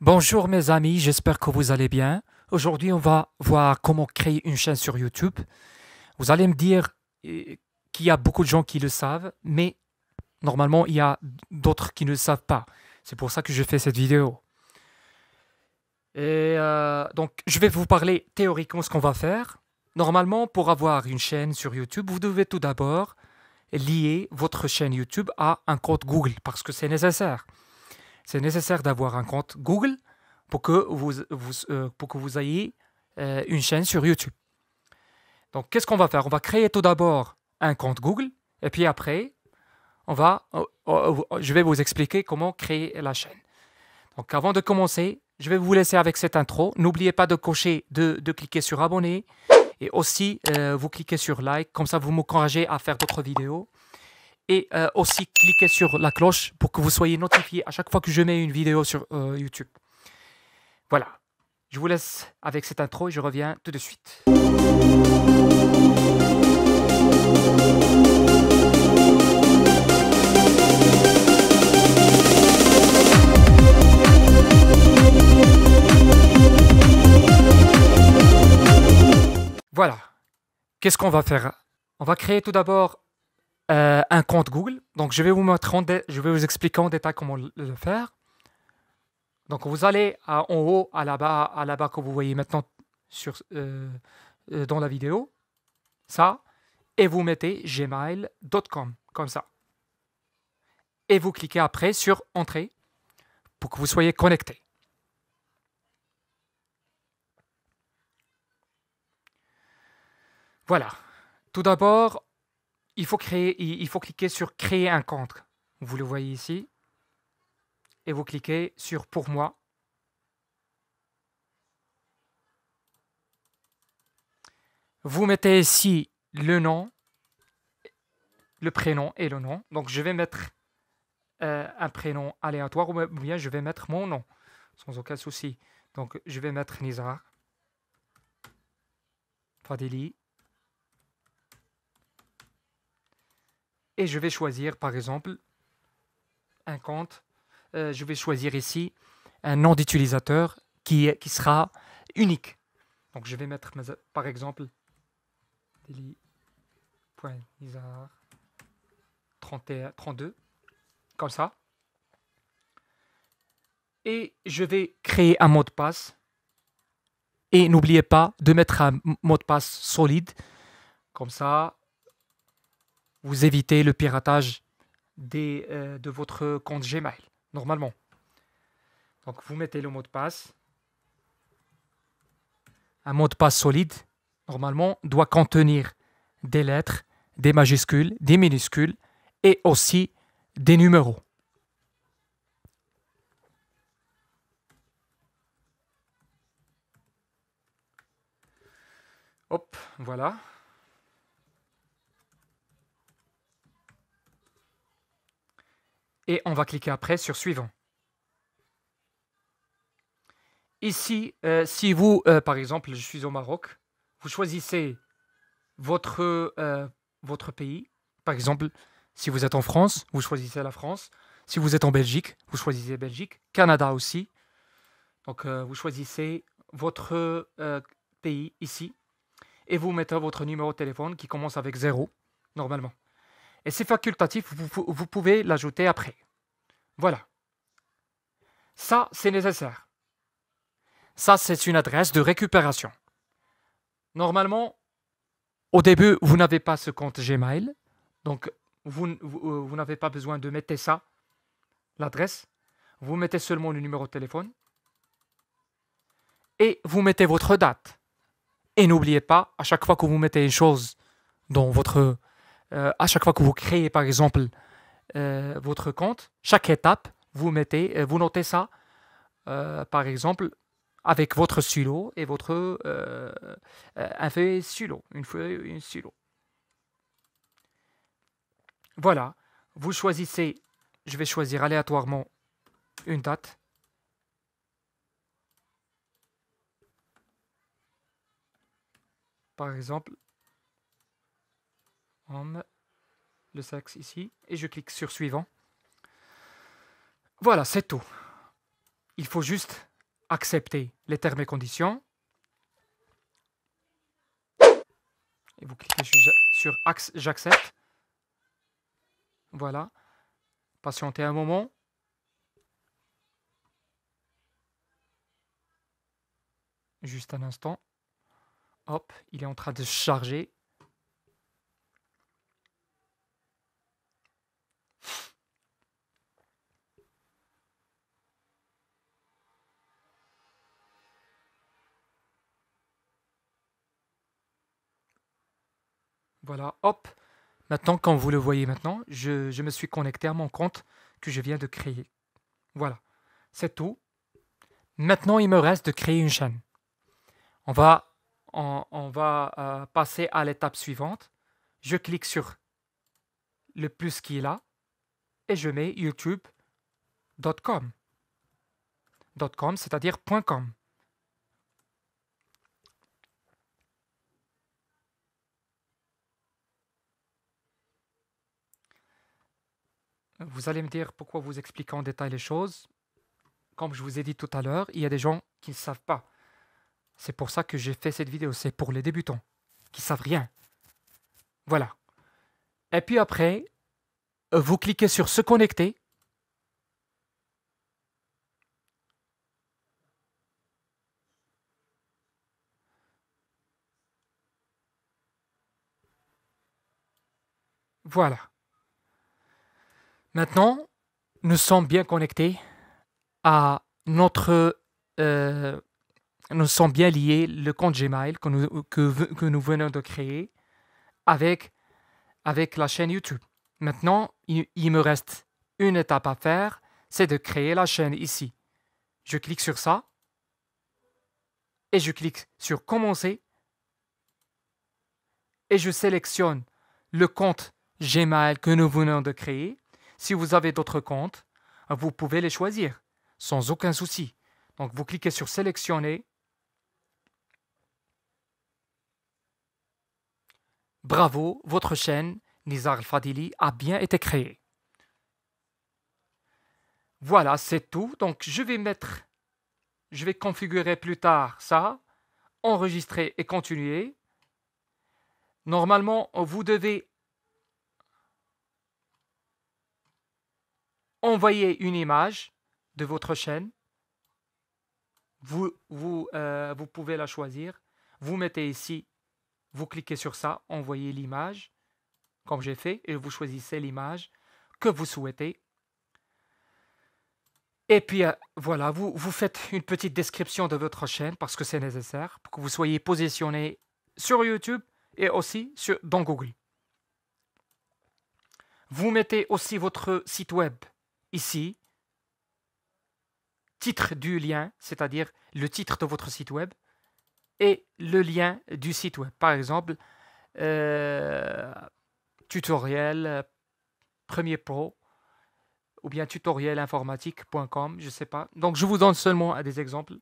Bonjour mes amis, j'espère que vous allez bien. Aujourd'hui, on va voir comment créer une chaîne sur YouTube. Vous allez me dire qu'il y a beaucoup de gens qui le savent, mais normalement, il y a d'autres qui ne le savent pas. C'est pour ça que je fais cette vidéo. Donc, je vais vous parler théoriquement ce qu'on va faire. Normalement, pour avoir une chaîne sur YouTube, vous devez tout d'abord lier votre chaîne YouTube à un compte Google, parce que c'est nécessaire. C'est nécessaire d'avoir un compte Google pour que vous ayez une chaîne sur YouTube. Donc, qu'est-ce qu'on va faire? On va créer tout d'abord un compte Google et puis après, je vais vous expliquer comment créer la chaîne. Donc, avant de commencer, je vais vous laisser avec cette intro. N'oubliez pas de cocher, de cliquer sur abonner et aussi vous cliquez sur like. Comme ça, vous m'encouragez à faire d'autres vidéos. Et aussi cliquez sur la cloche pour que vous soyez notifié à chaque fois que je mets une vidéo sur YouTube. Voilà, je vous laisse avec cette intro et je reviens tout de suite. Voilà, qu'est-ce qu'on va faire? On va créer tout d'abord un compte Google. Donc, je vais vous expliquer en détail comment le faire. Donc, vous allez en haut, à la barre que vous voyez maintenant dans la vidéo, ça, et vous mettez gmail.com, comme ça. Et vous cliquez après sur Entrée pour que vous soyez connecté. Voilà. Tout d'abord, il faut cliquer sur Créer un compte. Vous le voyez ici. Et vous cliquez sur Pour moi. Vous mettez ici le nom, le prénom et le nom. Donc, je vais mettre un prénom aléatoire ou bien je vais mettre mon nom, sans aucun souci. Donc, je vais mettre Nizar Fadeli. Et je vais choisir, par exemple, un compte. Je vais choisir ici un nom d'utilisateur qui sera unique. Donc, je vais mettre, par exemple, Deli.Nizar32, comme ça. Et je vais créer un mot de passe. Et n'oubliez pas de mettre un mot de passe solide. Comme ça, vous évitez le piratage de votre compte Gmail, normalement. Donc, vous mettez le mot de passe. Un mot de passe solide, normalement, doit contenir des lettres, des majuscules, des minuscules et aussi des numéros. Hop, voilà. Et on va cliquer après sur Suivant. Ici, si vous, par exemple, je suis au Maroc, vous choisissez votre pays. Par exemple, si vous êtes en France, vous choisissez la France. Si vous êtes en Belgique, vous choisissez Belgique. Canada aussi. Donc, vous choisissez votre pays ici. Et vous mettez votre numéro de téléphone qui commence avec 0, normalement. Et c'est facultatif, vous pouvez l'ajouter après. Voilà. Ça, c'est nécessaire. Ça, c'est une adresse de récupération. Normalement, au début, vous n'avez pas ce compte Gmail. Donc, vous n'avez pas besoin de mettre ça, l'adresse. Vous mettez seulement le numéro de téléphone. Et vous mettez votre date. Et n'oubliez pas, à chaque fois que vous mettez une chose dans votre... à chaque fois que vous créez, par exemple, votre compte, chaque étape, vous notez ça, par exemple, avec votre stylo et votre un feuille stylo, une feuille stylo. Voilà, vous choisissez, je vais choisir aléatoirement une date. Par exemple, homme, le sexe ici, et je clique sur Suivant. Voilà, c'est tout. Il faut juste accepter les termes et conditions. Et vous cliquez sur j'accepte. Voilà. Patientez un moment. Juste un instant. Hop, il est en train de se charger. Voilà, hop. Maintenant, comme vous le voyez maintenant, je me suis connecté à mon compte que je viens de créer. Voilà, c'est tout. Maintenant, il me reste de créer une chaîne. On va, passer à l'étape suivante. Je clique sur le plus qui est là et je mets youtube.com. .com, c'est-à-dire .com. Vous allez me dire pourquoi vous expliquez en détail les choses. Comme je vous ai dit tout à l'heure, il y a des gens qui ne savent pas. C'est pour ça que j'ai fait cette vidéo. C'est pour les débutants qui ne savent rien. Voilà. Et puis après, vous cliquez sur se connecter. Voilà. Maintenant, nous sommes bien connectés à notre... nous sommes bien liés, le compte Gmail que nous venons de créer avec la chaîne YouTube. Maintenant, il me reste une étape à faire, c'est de créer la chaîne ici. Je clique sur ça et je clique sur commencer et je sélectionne le compte Gmail que nous venons de créer. Si vous avez d'autres comptes, vous pouvez les choisir sans aucun souci. Donc vous cliquez sur sélectionner. Bravo, votre chaîne Nizar Al Fadili a bien été créée. Voilà, c'est tout. Donc je vais configurer plus tard ça, enregistrer et continuer. Normalement, vous devez envoyer une image de votre chaîne. Vous pouvez la choisir. Vous mettez ici, vous cliquez sur ça, envoyez l'image, comme j'ai fait, et vous choisissez l'image que vous souhaitez. Et puis voilà, vous faites une petite description de votre chaîne parce que c'est nécessaire pour que vous soyez positionné sur YouTube et aussi dans Google. Vous mettez aussi votre site web ici, titre du lien, c'est-à-dire le titre de votre site web et le lien du site web. Par exemple, tutoriel Premier Pro ou bien tutorielinformatique.com, je ne sais pas. Donc, je vous donne seulement des exemples.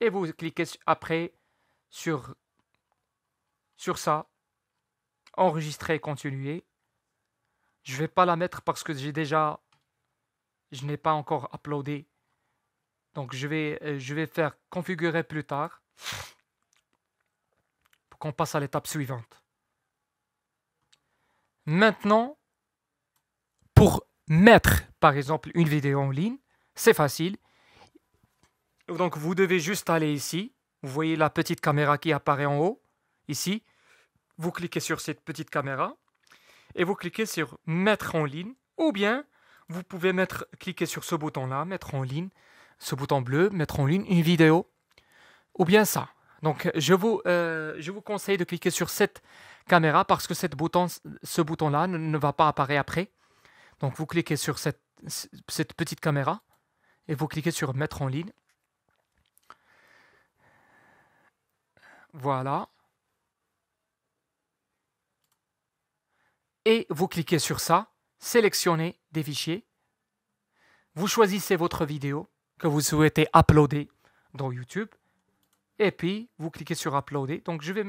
Et vous cliquez après sur ça, enregistrer et continuer. Je ne vais pas la mettre parce que je n'ai pas encore uploadé. Donc, je vais faire configurer plus tard pour qu'on passe à l'étape suivante. Maintenant, pour mettre, par exemple, une vidéo en ligne, c'est facile. Donc, vous devez juste aller ici. Vous voyez la petite caméra qui apparaît en haut, ici. Vous cliquez sur cette petite caméra et vous cliquez sur mettre en ligne, ou bien vous pouvez cliquer sur ce bouton-là, mettre en ligne, ce bouton bleu, mettre en ligne une vidéo, ou bien ça. Donc, je vous conseille de cliquer sur cette caméra parce que ce bouton-là ne va pas apparaître après. Donc, vous cliquez sur cette petite caméra et vous cliquez sur mettre en ligne. Voilà. Et vous cliquez sur ça, sélectionnez des fichiers. Vous choisissez votre vidéo que vous souhaitez uploader dans YouTube. Et puis, vous cliquez sur uploader. Donc, je vais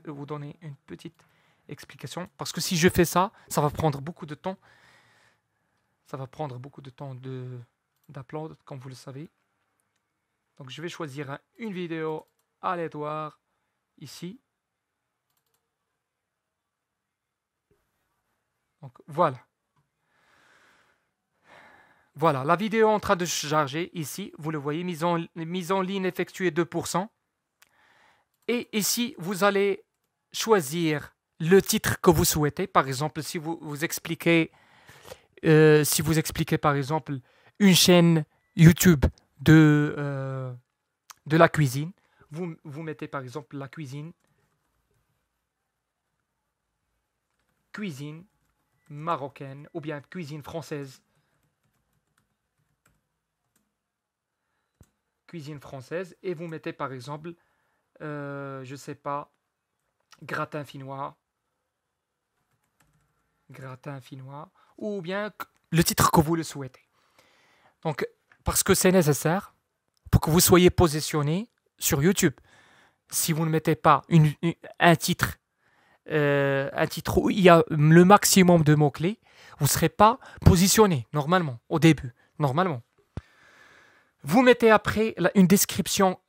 vous donner une petite explication. Parce que si je fais ça, ça va prendre beaucoup de temps. Ça va prendre beaucoup de temps d'upload, comme vous le savez. Donc, je vais choisir une vidéo aléatoire ici. Donc, voilà. Voilà, la vidéo est en train de se charger ici. Vous le voyez, mise en ligne effectuée 2%. Et ici, vous allez choisir le titre que vous souhaitez. Par exemple, si vous expliquez, par exemple une chaîne YouTube de la cuisine, vous mettez par exemple la cuisine marocaine ou bien cuisine française. Et vous mettez par exemple, je sais pas, gratin finnois, ou bien le titre que vous le souhaitez. Donc, parce que c'est nécessaire pour que vous soyez positionné sur YouTube. Si vous ne mettez pas un titre où il y a le maximum de mots-clés, vous ne serez pas positionné normalement, au début, normalement. Vous mettez après une description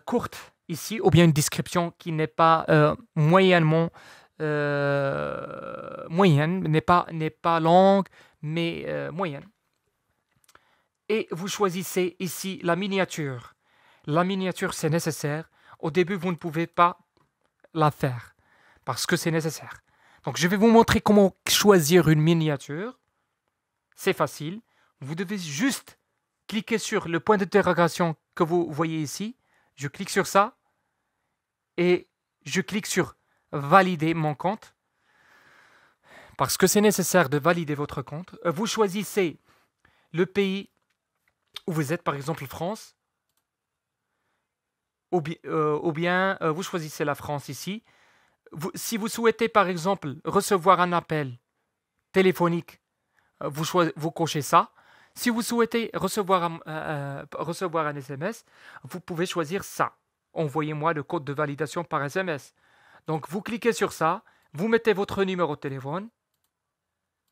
courte ici, ou bien une description qui n'est pas moyenne, n'est pas longue, mais moyenne. Et vous choisissez ici la miniature. La miniature, c'est nécessaire. Au début, vous ne pouvez pas la faire parce que c'est nécessaire. Donc, je vais vous montrer comment choisir une miniature. C'est facile. Vous devez juste cliquer sur le point d'interrogation que vous voyez ici. Je clique sur ça et je clique sur valider mon compte parce que c'est nécessaire de valider votre compte. Vous choisissez le pays où vous êtes, par exemple France, ou bien vous choisissez la France ici. Si vous souhaitez, par exemple, recevoir un appel téléphonique, vous cochez ça. Si vous souhaitez recevoir un SMS, vous pouvez choisir ça. Envoyez-moi le code de validation par SMS. Donc, vous cliquez sur ça, vous mettez votre numéro de téléphone,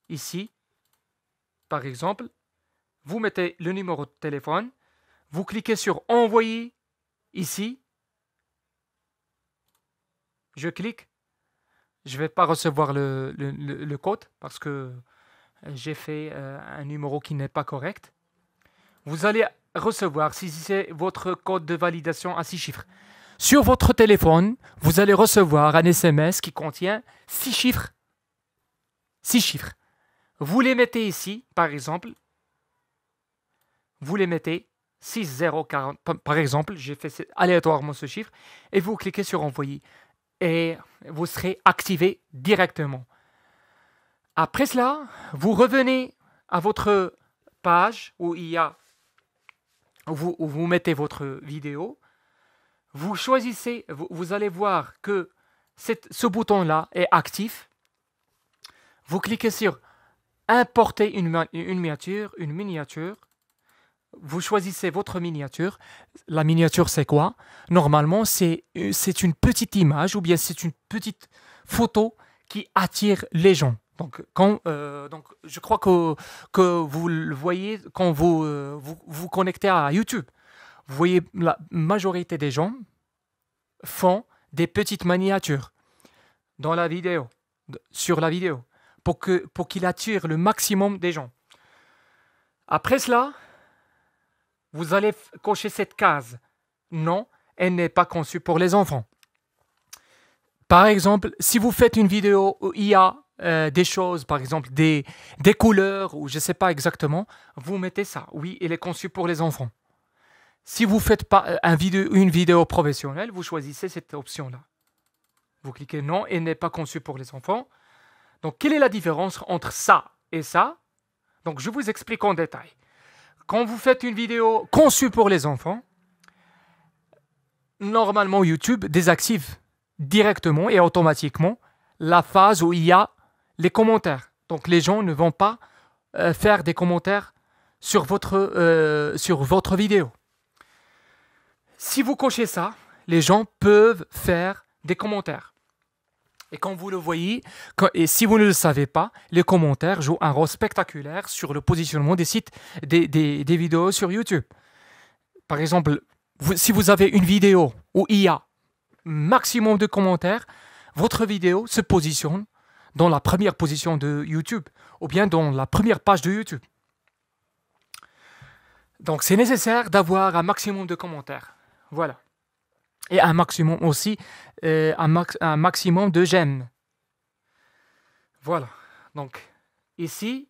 ici, par exemple. Vous mettez le numéro de téléphone, vous cliquez sur envoyer, ici. Je clique. Je ne vais pas recevoir le code parce que j'ai fait un numéro qui n'est pas correct. Vous allez recevoir, si c'est votre code de validation à 6 chiffres. Sur votre téléphone, vous allez recevoir un SMS qui contient 6 chiffres. 6 chiffres. Vous les mettez ici, par exemple. Vous les mettez 6040. Par exemple, j'ai fait aléatoirement ce chiffre. Et vous cliquez sur envoyer. Et vous serez activé directement. Après cela, vous revenez à votre page où vous mettez votre vidéo. Vous choisissez, vous allez voir que ce bouton-là est actif. Vous cliquez sur importer une miniature. Vous choisissez votre miniature. La miniature, c'est quoi? Normalement, c'est une petite image ou bien c'est une petite photo qui attire les gens. Donc, je crois que vous le voyez quand vous connectez à YouTube. Vous voyez, la majorité des gens font des petites miniatures dans la vidéo, sur la vidéo, pour qu'il attire le maximum des gens. Après cela, vous allez cocher cette case. Non, elle n'est pas conçue pour les enfants. Par exemple, si vous faites une vidéo où il y a des choses, par exemple des couleurs, ou je ne sais pas exactement, vous mettez ça. Oui, elle est conçue pour les enfants. Si vous faites pas une vidéo professionnelle, vous choisissez cette option-là. Vous cliquez non, elle n'est pas conçue pour les enfants. Donc, quelle est la différence entre ça et ça? Donc, je vous explique en détail. Quand vous faites une vidéo conçue pour les enfants, normalement YouTube désactive directement et automatiquement la phase où il y a les commentaires. Donc les gens ne vont pas faire des commentaires sur votre vidéo. Si vous cochez ça, les gens peuvent faire des commentaires. Et quand vous le voyez, et si vous ne le savez pas, les commentaires jouent un rôle spectaculaire sur le positionnement des sites, des vidéos sur YouTube. Par exemple, si vous avez une vidéo où il y a maximum de commentaires, votre vidéo se positionne dans la première position de YouTube ou bien dans la première page de YouTube. Donc c'est nécessaire d'avoir un maximum de commentaires. Voilà. Et un maximum aussi, un maximum de j'aime. Voilà. Donc ici,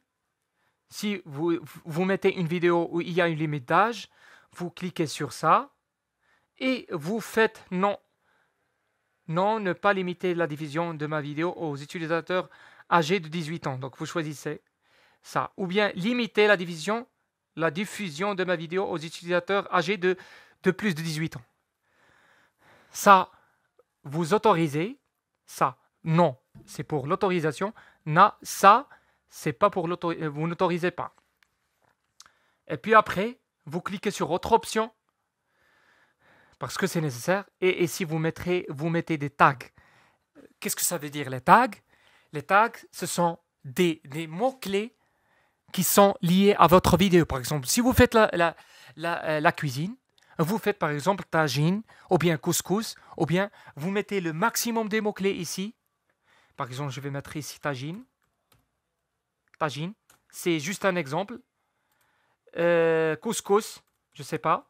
si vous mettez une vidéo où il y a une limite d'âge, vous cliquez sur ça et vous faites non. Non, ne pas limiter la diffusion de ma vidéo aux utilisateurs âgés de 18 ans. Donc vous choisissez ça. Ou bien limiter la diffusion de ma vidéo aux utilisateurs âgés de plus de 18 ans. Ça, vous autorisez. Ça, non, c'est pour l'autorisation. Ça, c'est pas pour l'autorisation. Vous n'autorisez pas. Et puis après, vous cliquez sur autre option parce que c'est nécessaire. Et si vous mettez des tags. Qu'est-ce que ça veut dire les tags? Les tags, ce sont des mots-clés qui sont liés à votre vidéo. Par exemple, si vous faites la cuisine, vous faites par exemple tagine, ou bien couscous, ou bien vous mettez le maximum des mots-clés ici. Par exemple, je vais mettre ici tagine. Tagine, c'est juste un exemple. Couscous, je ne sais pas.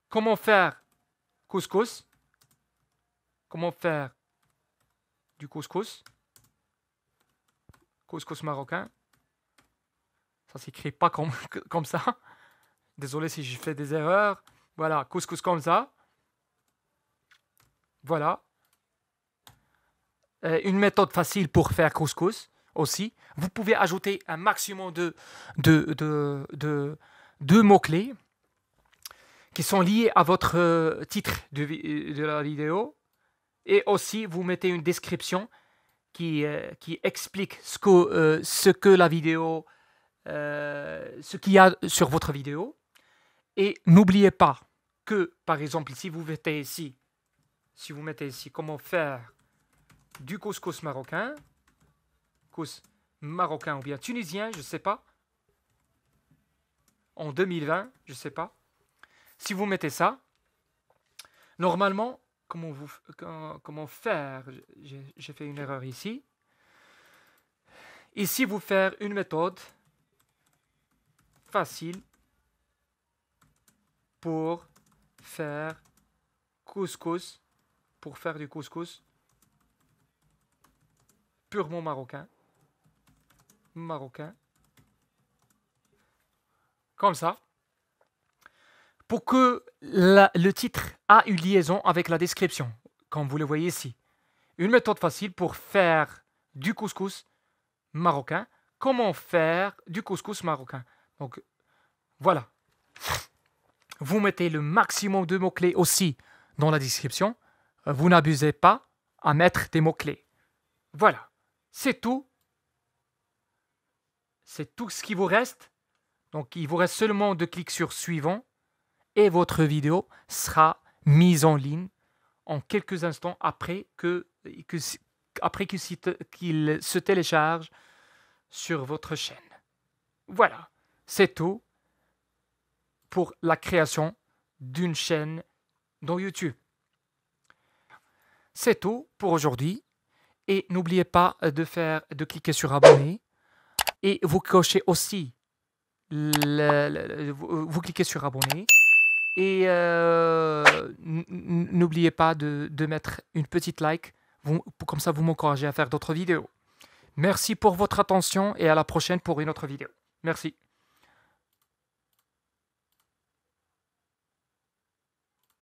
Comment faire couscous? Comment faire du couscous? Couscous marocain. Ça s'écrit pas comme ça. Désolé si je fais des erreurs. Voilà, couscous comme ça. Voilà. Une méthode facile pour faire couscous aussi. Vous pouvez ajouter un maximum de mots-clés qui sont liés à votre titre de la vidéo. Et aussi, vous mettez une description qui explique ce que la vidéo, ce qu'il y a sur votre vidéo. Et n'oubliez pas que, par exemple, si vous mettez ici comment faire du couscous marocain, ou bien tunisien, je ne sais pas, en 2020, je ne sais pas. Si vous mettez ça, normalement, comment faire? J'ai fait une erreur ici. Ici, vous faire une méthode facile pour faire du couscous purement marocain. Comme ça. Pour que le titre a une liaison avec la description, comme vous le voyez ici. Une méthode facile pour faire du couscous marocain. Comment faire du couscous marocain? Donc, voilà. Vous mettez le maximum de mots-clés aussi dans la description. Vous n'abusez pas à mettre des mots-clés. Voilà. C'est tout. C'est tout ce qui vous reste. Donc, il vous reste seulement de cliquer sur suivant et votre vidéo sera mise en ligne en quelques instants après qu'il se télécharge sur votre chaîne. Voilà, c'est tout pour la création d'une chaîne dans YouTube. C'est tout pour aujourd'hui et n'oubliez pas de cliquer sur abonner et vous cochez aussi vous cliquez sur abonner et n'oubliez pas de mettre une petite like, comme ça vous m'encouragez à faire d'autres vidéos. Merci pour votre attention et à la prochaine pour une autre vidéo. Merci.